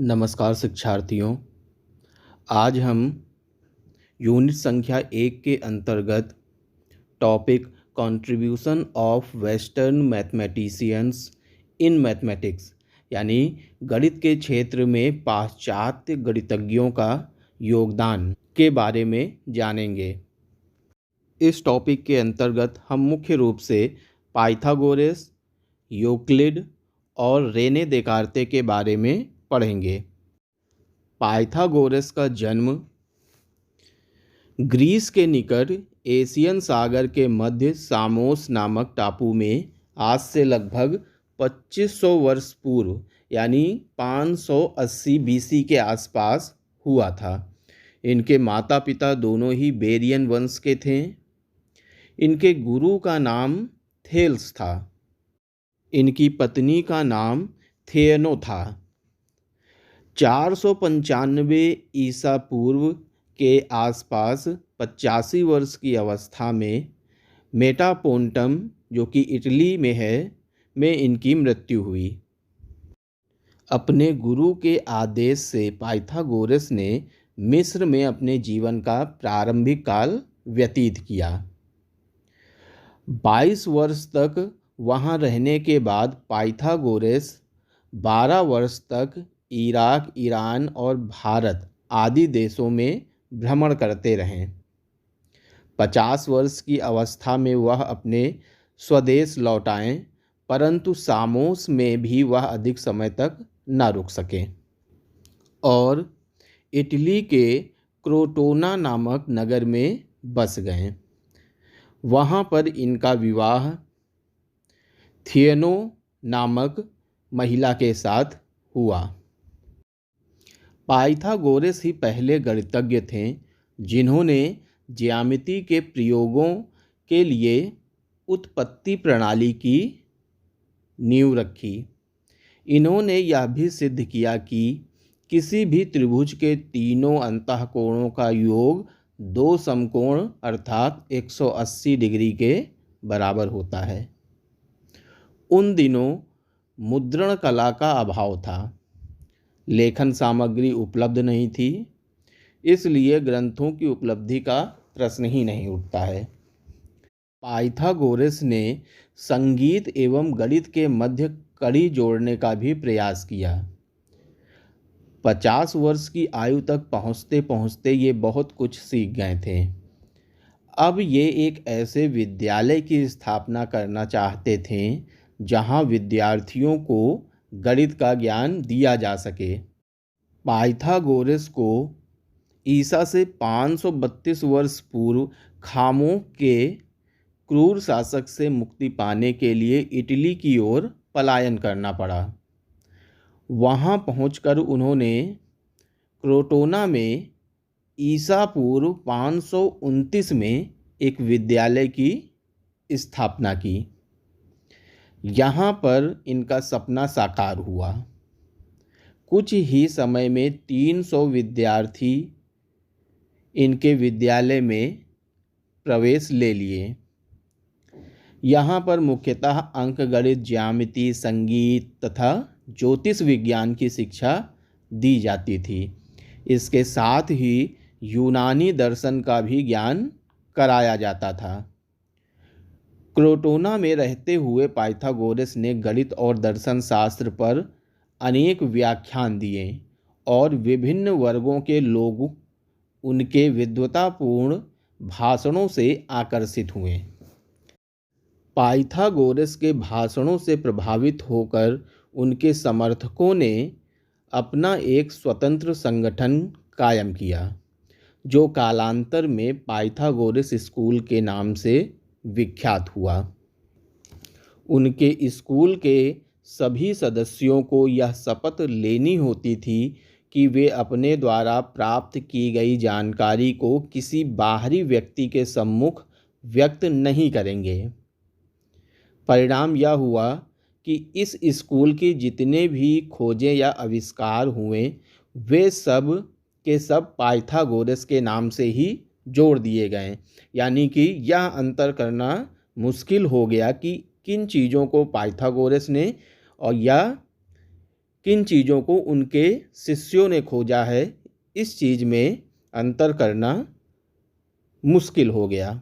नमस्कार शिक्षार्थियों। आज हम यूनिट संख्या 1 के अंतर्गत topic contribution of western mathematicians in mathematics यानी गणित के क्षेत्र में पाश्चात्य गणितज्ञों का योगदान के बारे में जानेंगे। इस टॉपिक के अंतर्गत हम मुख्य रूप से पाइथागोरस, यूक्लिड और रेने देकार्ते के बारे में पढ़ेंगे। पाइथागोरस का जन्म ग्रीस के निकट एशियन सागर के मध्य सामोस नामक टापू में आज से लगभग 2500 वर्ष पूर्व यानी 580 बीसी के आसपास हुआ था। इनके माता पिता दोनों ही बेरियन वंश के थे। इनके गुरु का नाम थेल्स था। इनकी पत्नी का नाम थियनो था। 495 ईसा पूर्व के आसपास 85 वर्ष की अवस्था में मेटापोन्टम, जो कि इटली में है, में इनकी मृत्यु हुई। अपने गुरु के आदेश से पाइथागोरस ने मिस्र में अपने जीवन का प्रारंभिक काल व्यतीत किया। 22 वर्ष तक वहाँ रहने के बाद पाइथागोरस 12 वर्ष तक इराक, ईरान और भारत आदि देशों में भ्रमण करते रहे। 50 वर्ष की अवस्था में वह अपने स्वदेश लौट आए, परंतु सामोस में भी वह अधिक समय तक न रुक सके और इटली के क्रोटोना नामक नगर में बस गए। वहाँ पर इनका विवाह थियनो नामक महिला के साथ हुआ। पाइथागोरस ही पहले गणितज्ञ थे जिन्होंने ज्यामिति के प्रयोगों के लिए उत्पत्ति प्रणाली की नींव रखी। इन्होंने यह भी सिद्ध किया कि किसी भी त्रिभुज के तीनों अंतःकोणों का योग दो समकोण अर्थात 180 डिग्री के बराबर होता है। उन दिनों मुद्रण कला का अभाव था, लेखन सामग्री उपलब्ध नहीं थी, इसलिए ग्रंथों की उपलब्धि का प्रश्न ही नहीं उठता है। पाइथागोरस ने संगीत एवं गणित के मध्य कड़ी जोड़ने का भी प्रयास किया। 50 वर्ष की आयु तक पहुँचते पहुँचते ये बहुत कुछ सीख गए थे। अब ये एक ऐसे विद्यालय की स्थापना करना चाहते थे जहाँ विद्यार्थियों को गणित का ज्ञान दिया जा सके। पाइथागोरस को ईसा से 532 वर्ष पूर्व खामों के क्रूर शासक से मुक्ति पाने के लिए इटली की ओर पलायन करना पड़ा। वहां पहुंचकर उन्होंने क्रोटोना में ईसा पूर्व 529 में एक विद्यालय की स्थापना की। यहाँ पर इनका सपना साकार हुआ। कुछ ही समय में 300 विद्यार्थी इनके विद्यालय में प्रवेश ले लिए। यहाँ पर मुख्यतः अंकगणित, ज्यामिति, संगीत तथा ज्योतिष विज्ञान की शिक्षा दी जाती थी। इसके साथ ही यूनानी दर्शन का भी ज्ञान कराया जाता था। क्रोटोना में रहते हुए पाइथागोरस ने गणित और दर्शन शास्त्र पर अनेक व्याख्यान दिए और विभिन्न वर्गों के लोग उनके विद्वतापूर्ण भाषणों से आकर्षित हुए। पाइथागोरस के भाषणों से प्रभावित होकर उनके समर्थकों ने अपना एक स्वतंत्र संगठन कायम किया, जो कालांतर में पाइथागोरस स्कूल के नाम से विख्यात हुआ। उनके स्कूल के सभी सदस्यों को यह शपथ लेनी होती थी कि वे अपने द्वारा प्राप्त की गई जानकारी को किसी बाहरी व्यक्ति के सम्मुख व्यक्त नहीं करेंगे। परिणाम यह हुआ कि इस स्कूल की जितने भी खोजें या आविष्कार हुए वे सब के सब पाइथागोरस के नाम से ही जोड़ दिए गए। यानी कि यह अंतर करना मुश्किल हो गया कि किन चीज़ों को पाइथागोरस ने और या किन चीज़ों को उनके शिष्यों ने खोजा है, इस चीज़ में अंतर करना मुश्किल हो गया।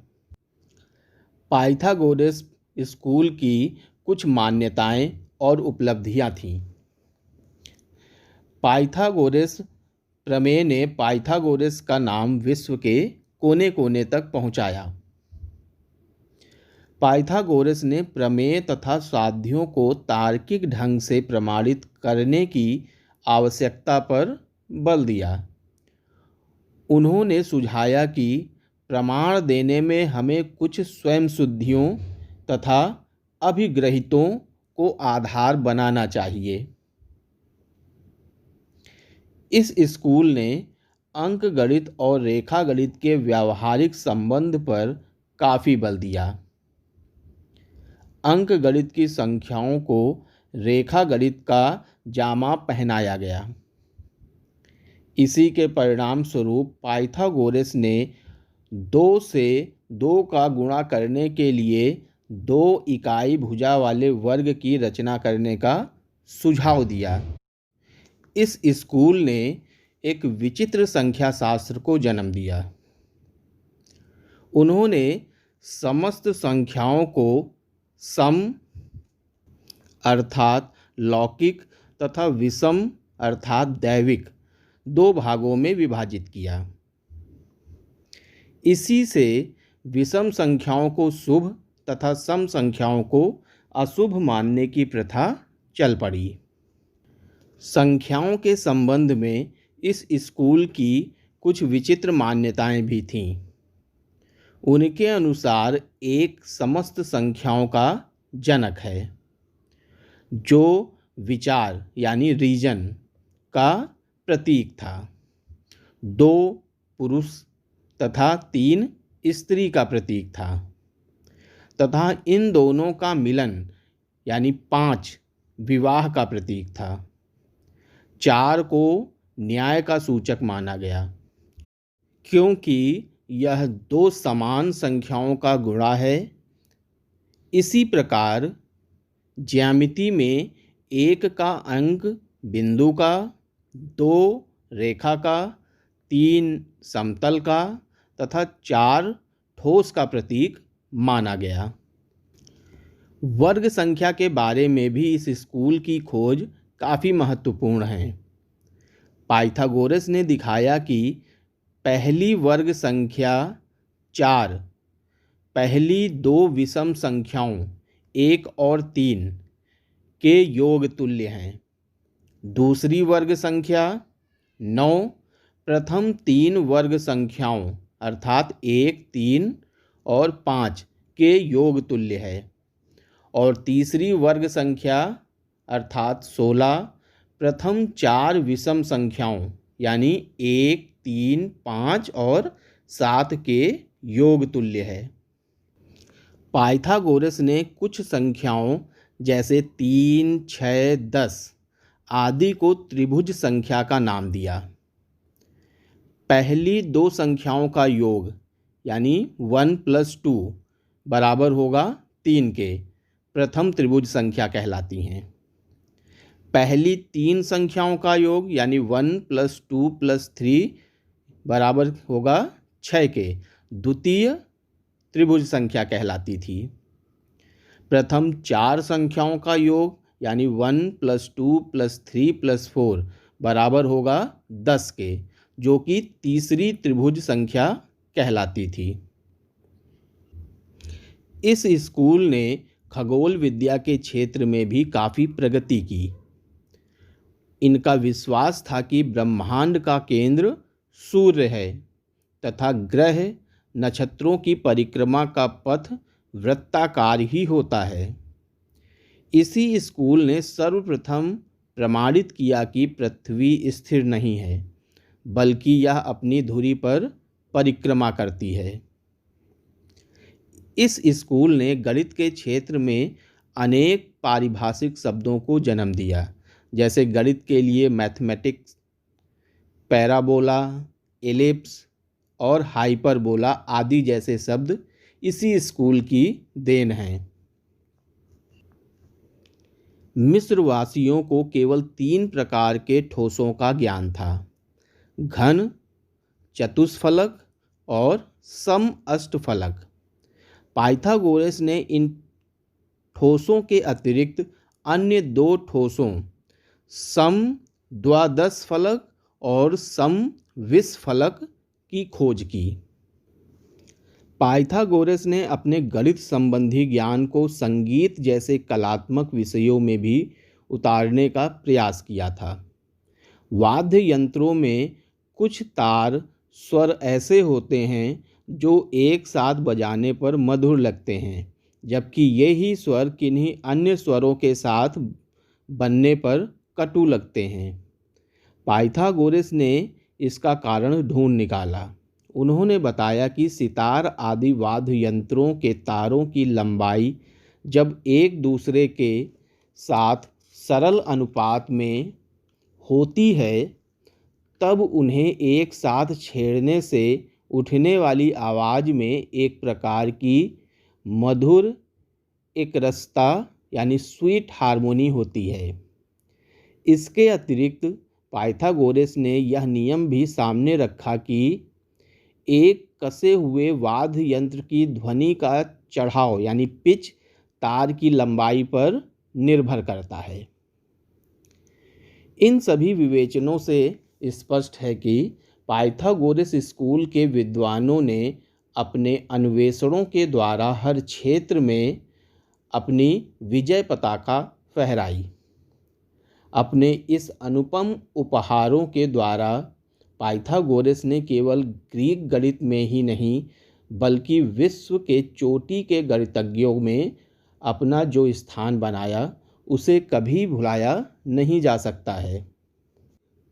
पाइथागोरस स्कूल की कुछ मान्यताएं और उपलब्धियां थीं। पाइथागोरस प्रमेय ने पाइथागोरस का नाम विश्व के कोने कोने तक पहुंचाया। पाइथागोरस ने प्रमेय तथा साध्यों को तार्किक ढंग से प्रमाणित करने की आवश्यकता पर बल दिया। उन्होंने सुझाया कि प्रमाण देने में हमें कुछ स्वयं सिद्धियों तथा अभिग्रहितों को आधार बनाना चाहिए। इस स्कूल ने अंकगणित और रेखागणित के व्यावहारिक संबंध पर काफ़ी बल दिया। अंकगणित की संख्याओं को रेखागणित का जामा पहनाया गया। इसी के परिणाम स्वरूप पाइथागोरस ने 2 से 2 का गुणा करने के लिए 2 इकाई भुजा वाले वर्ग की रचना करने का सुझाव दिया। इस स्कूल ने एक विचित्र संख्या शास्त्र को जन्म दिया। उन्होंने समस्त संख्याओं को सम अर्थात लौकिक तथा विषम अर्थात दैविक 2 भागों में विभाजित किया। इसी से विषम संख्याओं को शुभ तथा सम संख्याओं को अशुभ मानने की प्रथा चल पड़ी। संख्याओं के संबंध में इस स्कूल की कुछ विचित्र मान्यताएं भी थीं। उनके अनुसार एक समस्त संख्याओं का जनक है, जो विचार यानी रीजन का प्रतीक था। 2 पुरुष तथा 3 स्त्री का प्रतीक था, तथा इन दोनों का मिलन यानी 5 विवाह का प्रतीक था। 4 को न्याय का सूचक माना गया, क्योंकि यह 2 समान संख्याओं का गुणा है। इसी प्रकार ज्यामिति में 1 का अंक बिंदु का, 2 रेखा का, 3 समतल का तथा 4 ठोस का प्रतीक माना गया। वर्ग संख्या के बारे में भी इस स्कूल की खोज काफ़ी महत्वपूर्ण है। पाइथागोरस ने दिखाया कि पहली वर्ग संख्या 4 पहली 2 विषम संख्याओं 1 और 3 के योग तुल्य हैं। दूसरी वर्ग संख्या 9 प्रथम 3 वर्ग संख्याओं अर्थात 1, 3 और 5 के योग तुल्य है। और तीसरी वर्ग संख्या अर्थात 16 प्रथम 4 विषम संख्याओं यानी 1, 3, 5 और 7 के योग तुल्य है। पाइथागोरस ने कुछ संख्याओं जैसे 3, 6, 10 आदि को त्रिभुज संख्या का नाम दिया। पहली 2 संख्याओं का योग यानी 1 + 2 बराबर होगा 3 के प्रथम त्रिभुज संख्या कहलाती हैं। पहली 3 संख्याओं का योग यानी 1 + 2 + 3 बराबर होगा 6 के द्वितीय त्रिभुज संख्या कहलाती थी। प्रथम 4 संख्याओं का योग यानी 1 + 2 + 3 + 4 बराबर होगा 10 के, जो कि तीसरी त्रिभुज संख्या कहलाती थी। इस स्कूल ने खगोल विद्या के क्षेत्र में भी काफ़ी प्रगति की। इनका विश्वास था कि ब्रह्मांड का केंद्र सूर्य है तथा ग्रह नक्षत्रों की परिक्रमा का पथ वृत्ताकार ही होता है। इसी स्कूल ने सर्वप्रथम प्रमाणित किया कि पृथ्वी स्थिर नहीं है, बल्कि यह अपनी धुरी पर परिक्रमा करती है। इस स्कूल ने गणित के क्षेत्र में अनेक पारिभाषिक शब्दों को जन्म दिया, जैसे गणित के लिए मैथमेटिक्स, पैराबोला, एलिप्स और हाइपरबोला आदि जैसे शब्द इसी स्कूल की देन हैं। मिस्रवासियों को केवल 3 प्रकार के ठोसों का ज्ञान था: घन, चतुष्फलक और समअष्टफलक। पाइथागोरस ने इन ठोसों के अतिरिक्त अन्य 2 ठोसों समद्वादशफलक और समविषफलक की खोज की। पाइथागोरस ने अपने गणित संबंधी ज्ञान को संगीत जैसे कलात्मक विषयों में भी उतारने का प्रयास किया था। वाद्य यंत्रों में कुछ तार स्वर ऐसे होते हैं जो एक साथ बजाने पर मधुर लगते हैं, जबकि यही स्वर किन्हीं अन्य स्वरों के साथ बनने पर कटु लगते हैं। पाइथागोरस ने इसका कारण ढूंढ निकाला। उन्होंने बताया कि सितार आदि वाद्य यंत्रों के तारों की लंबाई जब एक दूसरे के साथ सरल अनुपात में होती है, तब उन्हें एक साथ छेड़ने से उठने वाली आवाज़ में एक प्रकार की मधुर एकरसता यानी स्वीट हार्मोनी होती है। इसके अतिरिक्त पाइथागोरस ने यह नियम भी सामने रखा कि एक कसे हुए वाद्य यंत्र की ध्वनि का चढ़ाव यानी पिच तार की लंबाई पर निर्भर करता है। इन सभी विवेचनों से स्पष्ट है कि पाइथागोरस स्कूल के विद्वानों ने अपने अन्वेषणों के द्वारा हर क्षेत्र में अपनी विजय पताका फहराई। अपने इस अनुपम उपहारों के द्वारा पाइथागोरस ने केवल ग्रीक गणित में ही नहीं बल्कि विश्व के चोटी के गणितज्ञों में अपना जो स्थान बनाया उसे कभी भुलाया नहीं जा सकता है।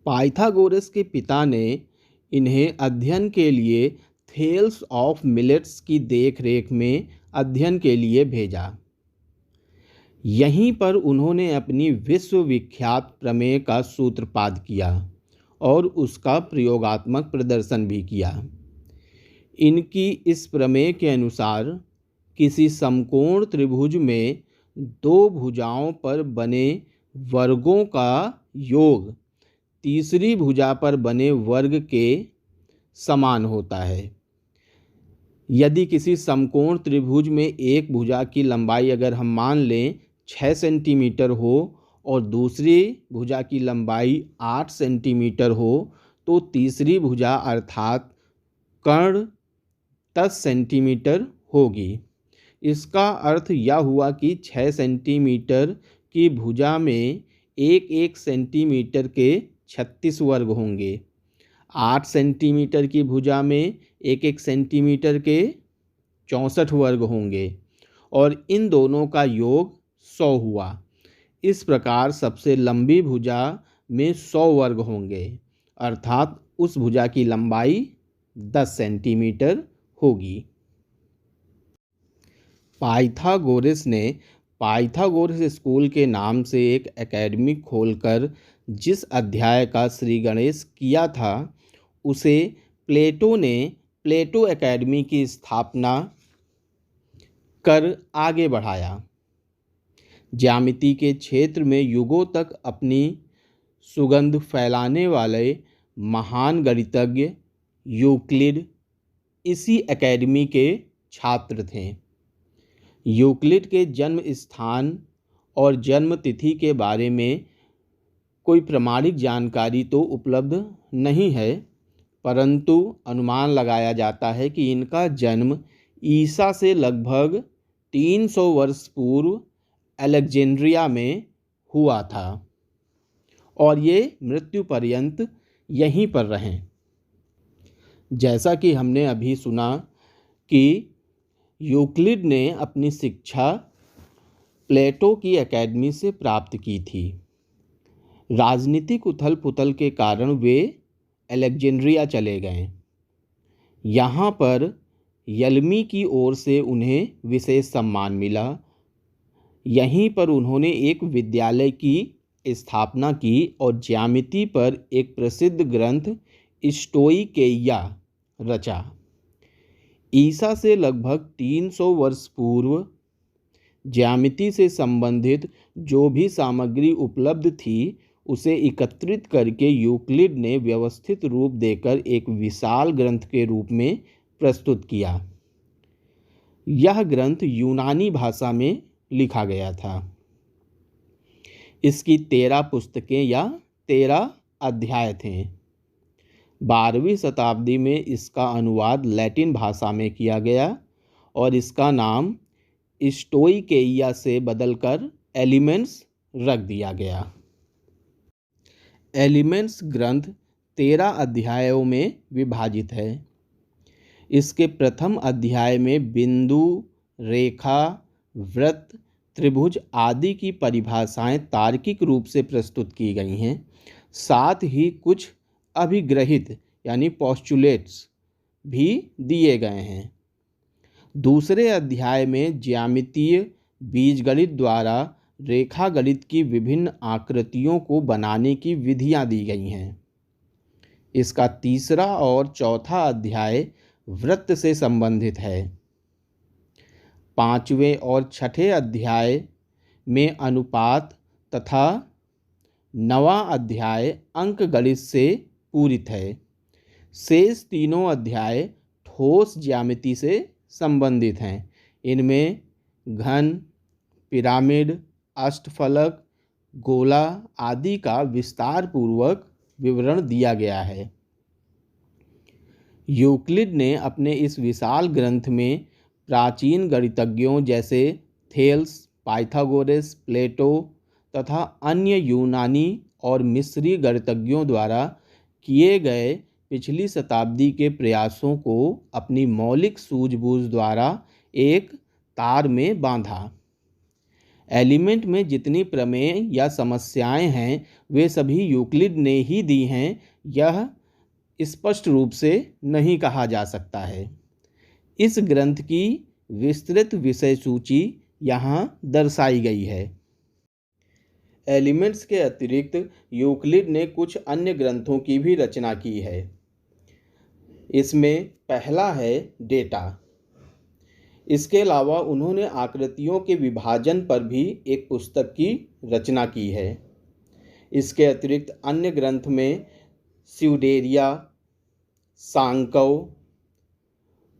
पाइथागोरस के पिता ने इन्हें अध्ययन के लिए थेल्स ऑफ मिलेट्स की देखरेख में अध्ययन के लिए भेजा। यहीं पर उन्होंने अपनी विश्वविख्यात प्रमेय का सूत्रपात किया और उसका प्रयोगात्मक प्रदर्शन भी किया। इनकी इस प्रमेय के अनुसार किसी समकोण त्रिभुज में 2 भुजाओं पर बने वर्गों का योग तीसरी भुजा पर बने वर्ग के समान होता है। यदि किसी समकोण त्रिभुज में एक भुजा की लंबाई अगर हम मान लें 6 सेंटीमीटर हो और दूसरी भुजा की लंबाई 8 सेंटीमीटर हो, तो तीसरी भुजा अर्थात कर्ण 10 सेंटीमीटर होगी। इसका अर्थ यह हुआ कि 6 सेंटीमीटर की भुजा में 1-1 सेंटीमीटर के 36 वर्ग होंगे। 8 सेंटीमीटर की भुजा में 1-1 सेंटीमीटर के 64 वर्ग होंगे और इन दोनों का योग 100 हुआ। इस प्रकार सबसे लंबी भुजा में 100 वर्ग होंगे, अर्थात उस भुजा की लंबाई 10 सेंटीमीटर होगी। पाइथागोरस ने पाइथागोरस स्कूल के नाम से एक एकेडमी खोलकर जिस अध्याय का श्री गणेश किया था, उसे प्लेटो ने प्लेटो एकेडमी की स्थापना कर आगे बढ़ाया। ज्यामिति के क्षेत्र में युगों तक अपनी सुगंध फैलाने वाले महान गणितज्ञ यूक्लिड इसी एकेडमी के छात्र थे। यूक्लिड के जन्म स्थान और जन्म तिथि के बारे में कोई प्रमाणिक जानकारी तो उपलब्ध नहीं है, परंतु अनुमान लगाया जाता है कि इनका जन्म ईसा से लगभग 300 वर्ष पूर्व अलेक्जेंड्रिया में हुआ था और ये मृत्यु पर्यंत यहीं पर रहें। जैसा कि हमने अभी सुना कि यूक्लिड ने अपनी शिक्षा प्लेटो की एकेडमी से प्राप्त की थी। राजनीतिक उथल पुथल के कारण वे अलेक्जेंड्रिया चले गए। यहाँ पर यलमी की ओर से उन्हें विशेष सम्मान मिला। यहीं पर उन्होंने एक विद्यालय की स्थापना की और ज्यामिति पर एक प्रसिद्ध ग्रंथ स्टोइकेइया रचा। ईसा से लगभग 300 वर्ष पूर्व ज्यामिति से संबंधित जो भी सामग्री उपलब्ध थी उसे एकत्रित करके यूक्लिड ने व्यवस्थित रूप देकर एक विशाल ग्रंथ के रूप में प्रस्तुत किया। यह ग्रंथ यूनानी भाषा में लिखा गया था। इसकी 13 पुस्तकें या 13 अध्याय थे। 12वीं शताब्दी में इसका अनुवाद लैटिन भाषा में किया गया और इसका नाम स्टोइकेइया से बदलकर एलिमेंट्स रख दिया गया। एलिमेंट्स ग्रंथ 13 अध्यायों में विभाजित है। इसके प्रथम अध्याय में बिंदु, रेखा, वृत्त, त्रिभुज आदि की परिभाषाएं तार्किक रूप से प्रस्तुत की गई हैं। साथ ही कुछ अभिग्रहित यानी पोस्टुलेट्स भी दिए गए हैं। दूसरे अध्याय में ज्यामितीय बीजगणित द्वारा रेखा गणित की विभिन्न आकृतियों को बनाने की विधियां दी गई हैं। इसका तीसरा और चौथा अध्याय वृत्त से संबंधित है। 5वें और 6ठे अध्याय में अनुपात तथा 9वां अध्याय अंक गणित से पूरित है। शेष तीनों अध्याय ठोस ज्यामिति से संबंधित हैं। इनमें घन, पिरामिड, अष्टफलक, गोला आदि का विस्तार पूर्वक विवरण दिया गया है। यूक्लिड ने अपने इस विशाल ग्रंथ में प्राचीन गणितज्ञों जैसे थेल्स, पाइथागोरस, प्लेटो तथा अन्य यूनानी और मिस्री गणितज्ञों द्वारा किए गए पिछली शताब्दी के प्रयासों को अपनी मौलिक सूझबूझ द्वारा एक तार में बांधा। एलिमेंट में जितनी प्रमेय या समस्याएं हैं वे सभी यूक्लिड ने ही दी हैं, यह स्पष्ट रूप से नहीं कहा जा सकता है। इस ग्रंथ की विस्तृत विषय सूची यहाँ दर्शाई गई है। एलिमेंट्स के अतिरिक्त यूक्लिड ने कुछ अन्य ग्रंथों की भी रचना की है। इसमें पहला है डेटा। इसके अलावा उन्होंने आकृतियों के विभाजन पर भी एक पुस्तक की रचना की है। इसके अतिरिक्त अन्य ग्रंथ में स्यूडेरिया, सांकव,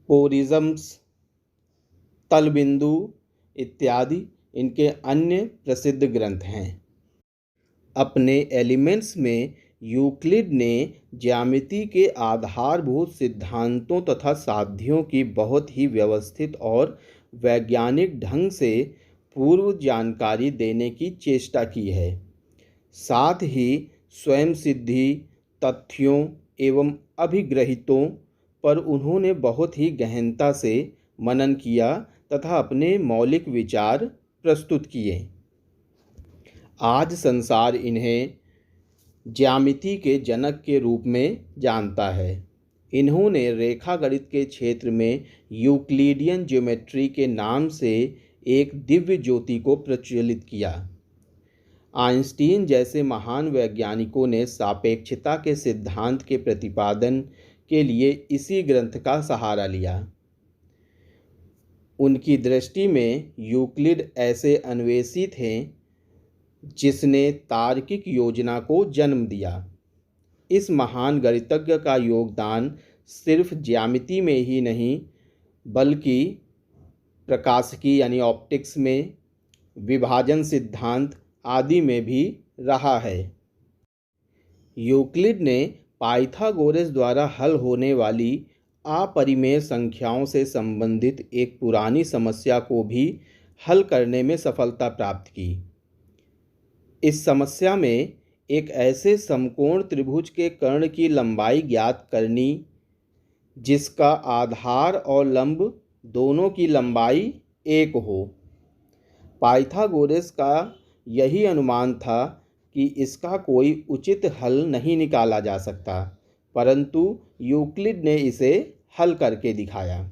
पोरिज्म्स, तलबिंदु इत्यादि इनके अन्य प्रसिद्ध ग्रंथ हैं। अपने एलिमेंट्स में यूक्लिड ने ज्यामिति के आधारभूत सिद्धांतों तथा साध्यों की बहुत ही व्यवस्थित और वैज्ञानिक ढंग से पूर्व जानकारी देने की चेष्टा की है। साथ ही स्वयं सिद्धि, तथ्यों एवं अभिग्रहितों पर उन्होंने बहुत ही गहनता से मनन किया तथा अपने मौलिक विचार प्रस्तुत किए। आज संसार इन्हें ज्यामिति के जनक के रूप में जानता है। इन्होंने रेखा गणित के क्षेत्र में यूक्लिडियन ज्योमेट्री के नाम से एक दिव्य ज्योति को प्रज्वलित किया। आइंस्टीन जैसे महान वैज्ञानिकों ने सापेक्षता के सिद्धांत के प्रतिपादन के लिए इसी ग्रंथ का सहारा लिया। उनकी दृष्टि में यूक्लिड ऐसे अन्वेषी थे जिसने तार्किक योजना को जन्म दिया। इस महान गणितज्ञ का योगदान सिर्फ ज्यामिति में ही नहीं बल्कि प्रकाशिकी यानी ऑप्टिक्स में, विभाजन सिद्धांत आदि में भी रहा है। यूक्लिड ने पाइथागोरस द्वारा हल होने वाली अपरिमेय संख्याओं से संबंधित एक पुरानी समस्या को भी हल करने में सफलता प्राप्त की। इस समस्या में एक ऐसे समकोण त्रिभुज के कर्ण की लंबाई ज्ञात करनी जिसका आधार और लंब दोनों की लंबाई एक हो। पाइथागोरस का यही अनुमान था कि इसका कोई उचित हल नहीं निकाला जा सकता, परंतु यूक्लिड ने इसे हल करके दिखाया।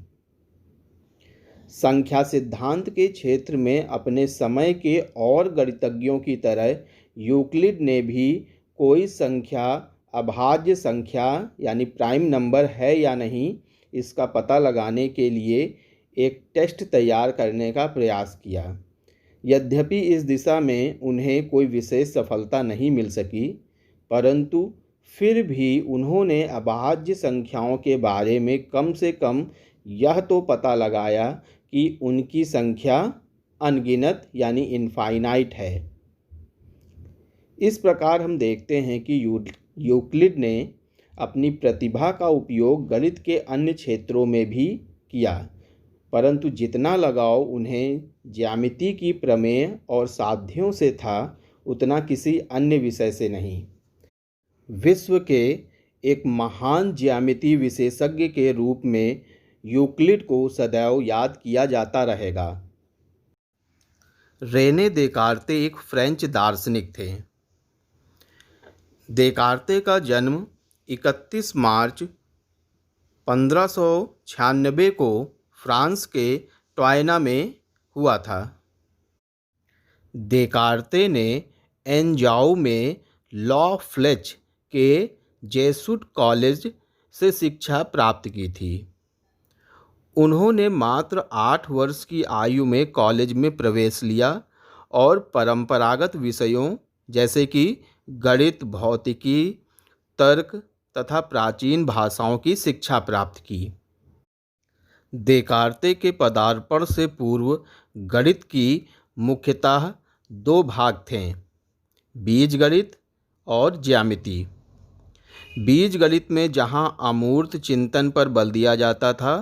संख्या सिद्धांत के क्षेत्र में अपने समय के और गणितज्ञों की तरह यूक्लिड ने भी कोई संख्या अभाज्य संख्या यानी प्राइम नंबर है या नहीं इसका पता लगाने के लिए एक टेस्ट तैयार करने का प्रयास किया। यद्यपि इस दिशा में उन्हें कोई विशेष सफलता नहीं मिल सकी, परंतु फिर भी उन्होंने अभाज्य संख्याओं के बारे में कम से कम यह तो पता लगाया कि उनकी संख्या अनगिनत यानी इनफाइनाइट है। इस प्रकार हम देखते हैं कि यूक्लिड ने अपनी प्रतिभा का उपयोग गणित के अन्य क्षेत्रों में भी किया, परंतु जितना लगाव उन्हें ज्यामिति की प्रमेय और साध्यों से था, उतना किसी अन्य विषय से नहीं। विश्व के एक महान ज्यामिति विशेषज्ञ के रूप में यूक्लिड को सदैव याद किया जाता रहेगा। रेने देकार्ते एक फ्रेंच दार्शनिक थे। देकार्ते का जन्म 31 मार्च 1596 को फ्रांस के टॉयना में हुआ था। देकार्ते ने एंजाउ में लॉ फ्लेच के जेसुट कॉलेज से शिक्षा प्राप्त की थी। उन्होंने मात्र 8 वर्ष की आयु में कॉलेज में प्रवेश लिया और परंपरागत विषयों जैसे कि गणित, भौतिकी, तर्क तथा प्राचीन भाषाओं की शिक्षा प्राप्त की। देकार्ते के पदार्पण से पूर्व गणित की मुख्यतः 2 भाग थे, बीजगणित और ज्यामिति। बीजगणित में जहां अमूर्त चिंतन पर बल दिया जाता था,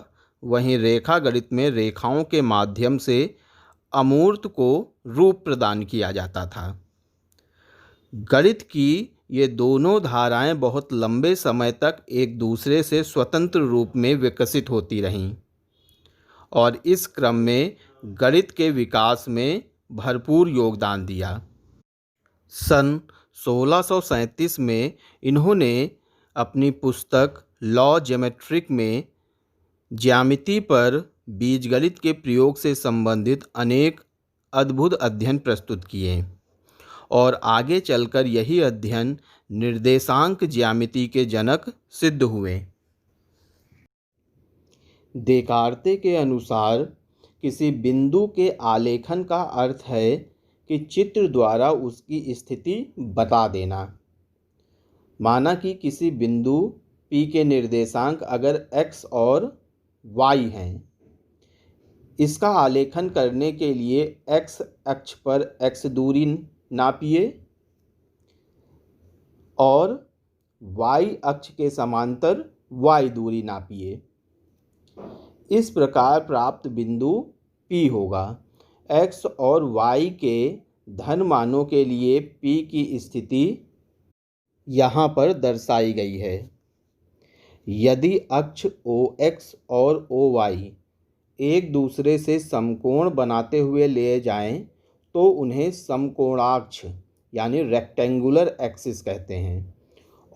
वहीं रेखा गणित में रेखाओं के माध्यम से अमूर्त को रूप प्रदान किया जाता था। गणित की ये दोनों धाराएं बहुत लंबे समय तक एक दूसरे से स्वतंत्र रूप में विकसित होती रहीं और इस क्रम में गणित के विकास में भरपूर योगदान दिया। सन 1637 में इन्होंने अपनी पुस्तक लॉ ज्योमेट्रिक में ज्यामिति पर बीजगणित के प्रयोग से संबंधित अनेक अद्भुत अध्ययन प्रस्तुत किए और आगे चलकर यही अध्ययन निर्देशांक ज्यामिति के जनक सिद्ध हुए। देकार्ते के अनुसार किसी बिंदु के आलेखन का अर्थ है कि चित्र द्वारा उसकी स्थिति बता देना। माना कि किसी बिंदु P के निर्देशांक अगर x और y हैं, इसका आलेखन करने के लिए x अक्ष पर x दूरी नापिए और y अक्ष के समांतर y दूरी नापिए। इस प्रकार प्राप्त बिंदु P होगा। x और y के धन मानों के लिए P की स्थिति यहाँ पर दर्शाई गई है। यदि अक्ष OX और OY एक दूसरे से समकोण बनाते हुए लिए जाएं, तो उन्हें समकोणाक्ष यानी रेक्टेंगुलर एक्सिस कहते हैं,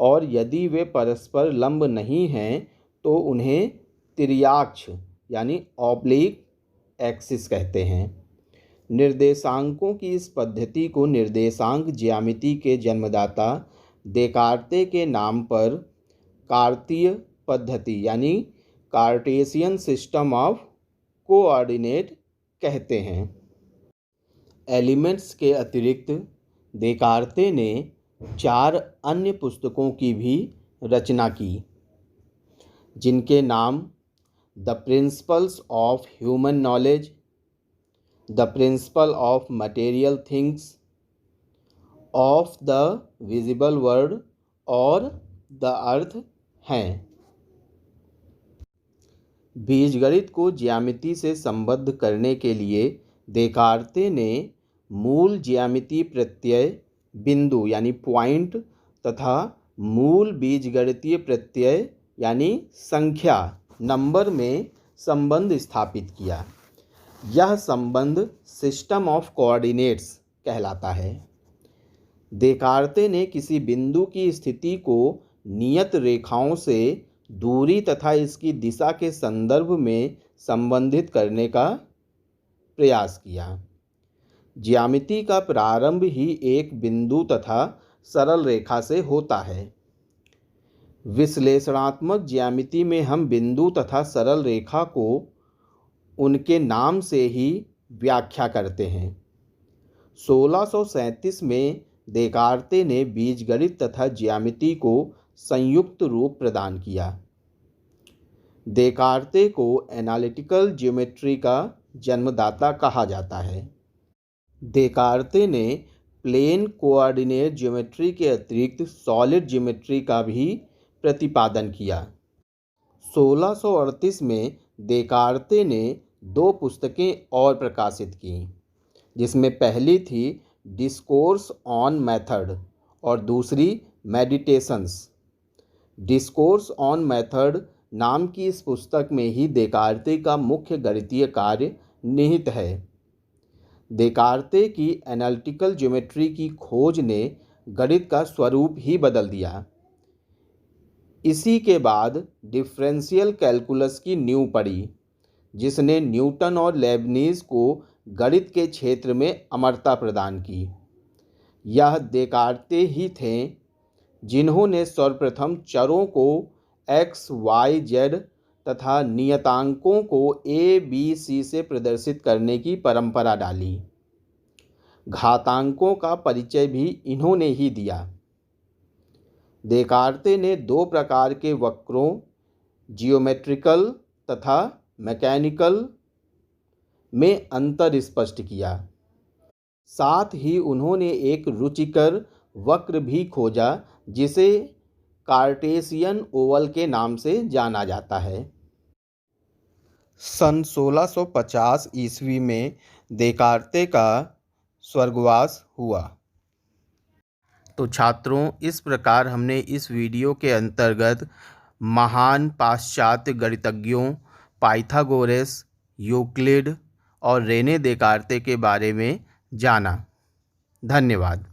और यदि वे परस्पर लंब नहीं हैं तो उन्हें तिर्याक्ष यानी ऑब्लिक एक्सिस कहते हैं। निर्देशांकों की इस पद्धति को निर्देशांक ज्यामिति के जन्मदाता देकार्ते के नाम पर कार्तीय पद्धति यानी कार्टेशियन सिस्टम ऑफ कोऑर्डिनेट कहते हैं। एलिमेंट्स के अतिरिक्त देकार्ते ने 4 अन्य पुस्तकों की भी रचना की, जिनके नाम the principles of human knowledge, the principle of material things, of the visible world और द अर्थ हैं। बीजगणित को ज्यामिति से संबद्ध करने के लिए देकार्ते ने मूल ज्यामिति प्रत्यय बिंदु यानी पॉइंट तथा मूल बीजगणितीय प्रत्यय यानी संख्या नंबर में संबंध स्थापित किया। यह संबंध सिस्टम ऑफ कोऑर्डिनेट्स कहलाता है। देकार्ते ने किसी बिंदु की स्थिति को नियत रेखाओं से दूरी तथा इसकी दिशा के संदर्भ में संबंधित करने का प्रयास किया। ज्यामिति का प्रारंभ ही एक बिंदु तथा सरल रेखा से होता है। विश्लेषणात्मक ज्यामिति में हम बिंदु तथा सरल रेखा को उनके नाम से ही व्याख्या करते हैं। 1637 में देकार्ते ने बीजगणित तथा ज्यामिति को संयुक्त रूप प्रदान किया। देकार्ते को एनालिटिकल ज्योमेट्री का जन्मदाता कहा जाता है। देकार्ते ने प्लेन कोऑर्डिनेट ज्योमेट्री के अतिरिक्त सॉलिड ज्योमेट्री का भी प्रतिपादन किया। 1638 में देकार्ते ने 2 पुस्तकें और प्रकाशित की, जिसमें पहली थी डिस्कोर्स ऑन मेथड और दूसरी मेडिटेशंस। डिस्कोर्स ऑन मेथड नाम की इस पुस्तक में ही देकार्ते का मुख्य गणितीय कार्य निहित है। देकार्ते की एनालिटिकल ज्योमेट्री की खोज ने गणित का स्वरूप ही बदल दिया। इसी के बाद डिफरेंशियल कैलकुलस की नींव पड़ी, जिसने न्यूटन और लेबनीज को गणित के क्षेत्र में अमरता प्रदान की। यह देकार्ते ही थे जिन्होंने सर्वप्रथम चरों को x, y, z तथा नियतांकों को a, b, c से प्रदर्शित करने की परंपरा डाली। घातांकों का परिचय भी इन्होंने ही दिया। देकार्ते ने 2 प्रकार के वक्रों जियोमेट्रिकल तथा मैकेनिकल में अंतर स्पष्ट किया। साथ ही उन्होंने एक रुचिकर वक्र भी खोजा जिसे कार्टेशियन ओवल के नाम से जाना जाता है। सन 1650 ईस्वी में देकार्ते का स्वर्गवास हुआ। तो छात्रों, इस प्रकार हमने इस वीडियो के अंतर्गत महान पाश्चात्य गणितज्ञों पाइथागोरस, यूक्लिड और रेने देकार्ते के बारे में जाना। धन्यवाद।